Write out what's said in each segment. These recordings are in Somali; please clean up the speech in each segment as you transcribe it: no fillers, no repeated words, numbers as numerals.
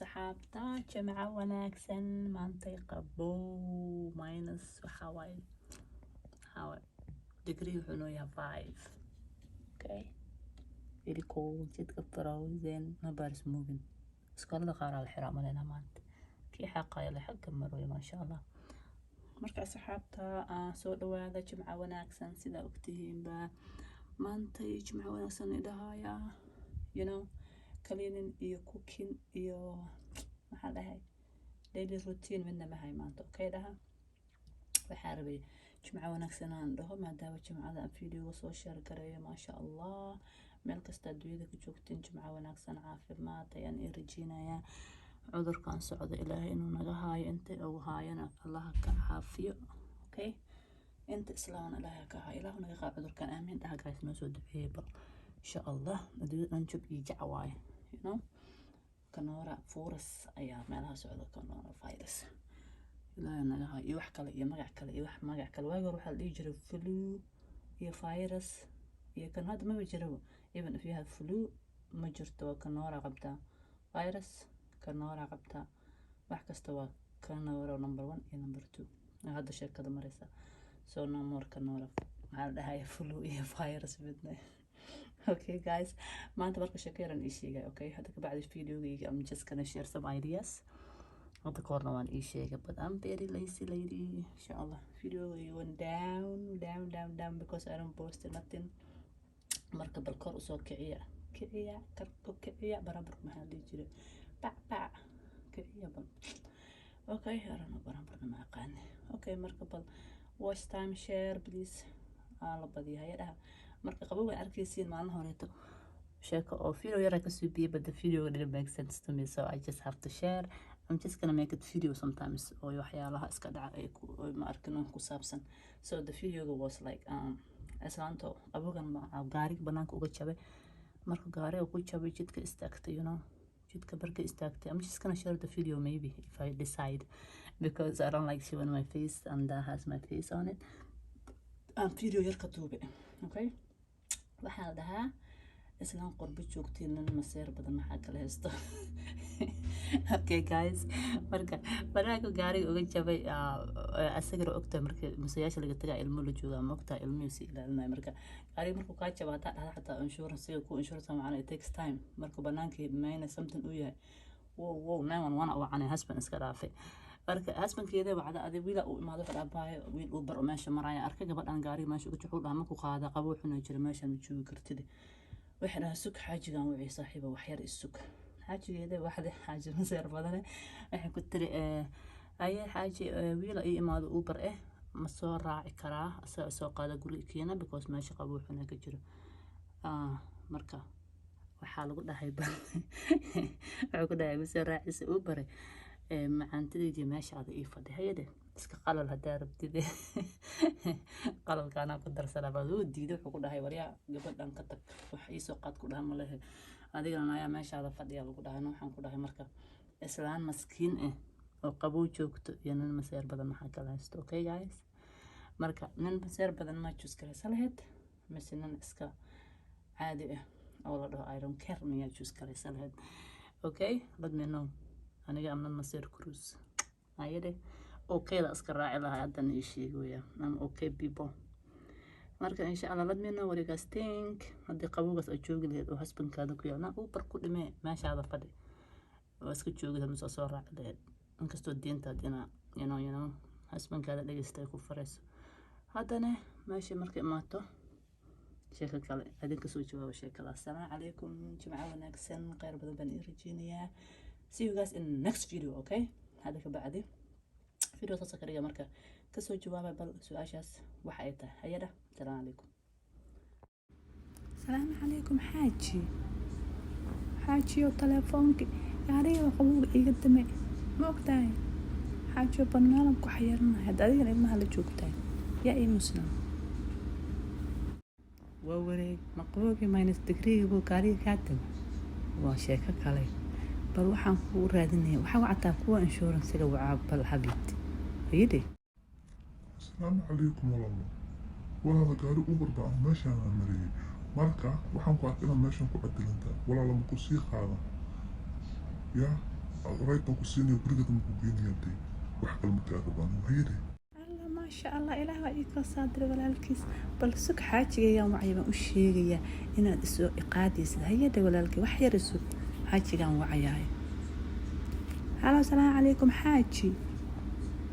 أصحابتا جمعة وناكسن منطقة بو ماينس وحواي degree وحنويا 5 okay very cold جدك frozen ما بارس moving اسكال قارا الحرام لنا مانت كي حقا يلا حق مروي ما شاء الله مركا أصحابتا سو دوادا جمعة وناكسن سيدا وقتهين با مانتي جمعة وناكسن إدهايا you know cleaning iyo cooking iyo maxaa dhahay daily routine midna ma hay maanta okay dhaha waxaa rabay jimco wanaagsan aan dhaho maadaama jimcada aan videoga soo share gareeyo maasha allah meel kasta adduunyada ku joogtiin jimco wanaagsan caafimaad ayaan ii rajeynayaa cudurkan socdo ilaahay inuu naga haayo inta uu haayana allah ka caafiyo okay inta islaamna ilaahay ka haayo ilaahu naga qaad cudurkan aamin dhaha guys noo soo duceeyay bal insha allah adduunyada dhan jub iyo jac waaye you know kanora virus ayaa meelaha socda kanora virus ilaahay naga haayo iyo wax kale iyo magac kale iyo wax magac kale waagi hore waxaa la dhihi jiray flu iyo virus iyo kan hadda maba jiro even if you have flu ma jirto waa kanora qabtaa virus kanora qabtaa wax kasta waa kanora number 1 iyo number 2 hadda sheekada maraysa so no more kanora maxaa la dhahay flu iyo virus midna okay guys maanta marka sheekayran ii sheegay okay hadda ka bacdi videogayga I'm just gonna share some ideas hadda koorna waan ii sheegay but I'm very lazy lady inshallah videogayga went down because I don't post nothing marka bal kor usoo kiciya barabar maxaa dhihi jiray bac kiciya bal okay arana barabar ma aqaan okay marka bal watch time share please la badiyaa dhaha marka qabowga arkaysiin maalin horeeto sheeko oo video yar ka soo biyay but the video didn't make sense to me so I just have to share I'm just gonna make it video sometimes oo waxyaalaha iska dhaca ay ku ma arkin ku saabsan so the video was like asaanto qabowgan gaari banaanka uga jabay marka gaariga ku jabay jidka istaagtay you know jidka barka istaagtay I'm just gonna share the video maybe if I decide because I don't like showing my face and that has my face on it video yar ka duubay okay waxaa la dhahaa islaan qurbo joogtiin maseer badan maxaa kala haysto okay guys marka banaanka gaariga uga jabay asagana ogtaa marka masayaasha laga tagaa ilmo la joogaa ma ogtaa ilmihiisa ilaalinaya marka gaariga markuu kaa jaba hataa dhahda xataa insurance ku insurance macana it takes time marka banaanka mayna something uu yahay wow 911 oo cana husband iska dhaafay marka husbandkeeda wacda aday wiila uu imaado waxa dhaabay wiil uu bar meesha maraya arkay gabadhan gaariga meesha uga jixuu dhaama ku qaada qabo wuxuu jira meesha ma joogi kartid waxna sug xaajigan wixii saaxiiba wax yar isug xaajigeeda waxda xaaji maseer badan waxay ku tiri ayay xaaji wiila ii imaado uu bar ma soo raaci karaa asoo soo qaada gurigeena because meesha qabo wuxuu ka jiro marka waxaa lagu dhahay wuxuu ku dhahay masoo raacisa uu baray macaantideedii meeshaada ii fadhiyay iska qalal hadaa rabtid qalalkaana ku darsanaa baa uu diiday wuxuu ku dhahay waryaa gabadhan ka tag wax ii soo qaad ku dhahay ma lehe adigana ayaa meeshaada fadhiya lagu dhahay waxaan ku dhahay marka islaan maskiin oo qabow joogto iyo nin maseer badan maxaa kala haysto okay guys marka nin maseer badan ma choose karaysa lahayd mise nin iska caadi oo la dhaho I don't care miyaa choose karaysa lahayd okay let me know aniga amna maseer cruise ayade okay la iska raaci lahaa hadan ii sheegaya I'm okay people marka insha Allah let me know what you guys think hadii qabowgaas aad joogi lahayd oo husbandkaada ku yaana uu bar ku dhimay meeshaada fadhi oo iska joogida ma soo raaci lahayd inkastoo diinta dina you know husbandkaada dhageystay ku farayso hadana meesha marka imaato sheeko kale adinka soo jawaabo sheekada assalaamu calaykum jimco wanaagsan khayr badan baan ii rajeynayaa see you guys in the next video okay hada ka bacdi video soo sakariga marka ka soo jawaaba bal su'aashaas waxa ay tahay hayada salaamu calaykum xaaji oo telefoonki gaariga qabowga iga damay ma ogtahay xaaji banaan ku xayirnaa hadda adiga ilmaha la joogtaa yaa ii muslim waa wareeg ma qabowga minus degree buu gaariga ka tan waa sheeko kale bal waxaan ku raadinay waxa wactaa kuwa insurance-ga wacaa bal xabibti ayide السلام عليكم والله وهذا قاري أوبر بقى ماشي أنا مريء مركا وحن قاعد أنا ماشي نقعد لنتا ولا لما كرسي هذا يا رايت بان كسيني وبرقة مكوكيني يدي وحق المكاتب أنا وهيدي الله ما شاء الله إله وإيك صادر ولا الكيس بل سك حاجة يا معيبة وشيء إن السوق إقاديس هي ده ولا الكي وحير السوق حاجة كان وعياي هلا السلام عليكم حاجي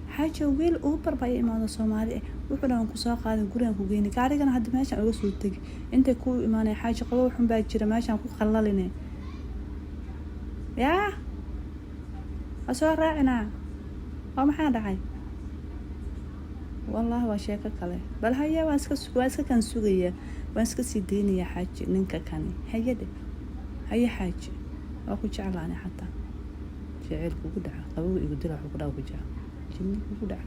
حاجة ويل أوبر باي إمانة صومالي وحنا نقصاق هذا نقولنا كوجيني كاري أنا هاد ماشي أقول صوتك أنت كو إمانة حاجة قوي باجرة ماشي أكو خلالنا يا أسوار راعنا وما حدا عاي والله وشيك كله بل هيا واسك كان سوقية واسك سيديني يا حاج ننك كاني هيا ده هيا حاج أكو جعلاني حتى جعل كوكو دعا قبل يقدر حقوق دعا جني كوكو دعا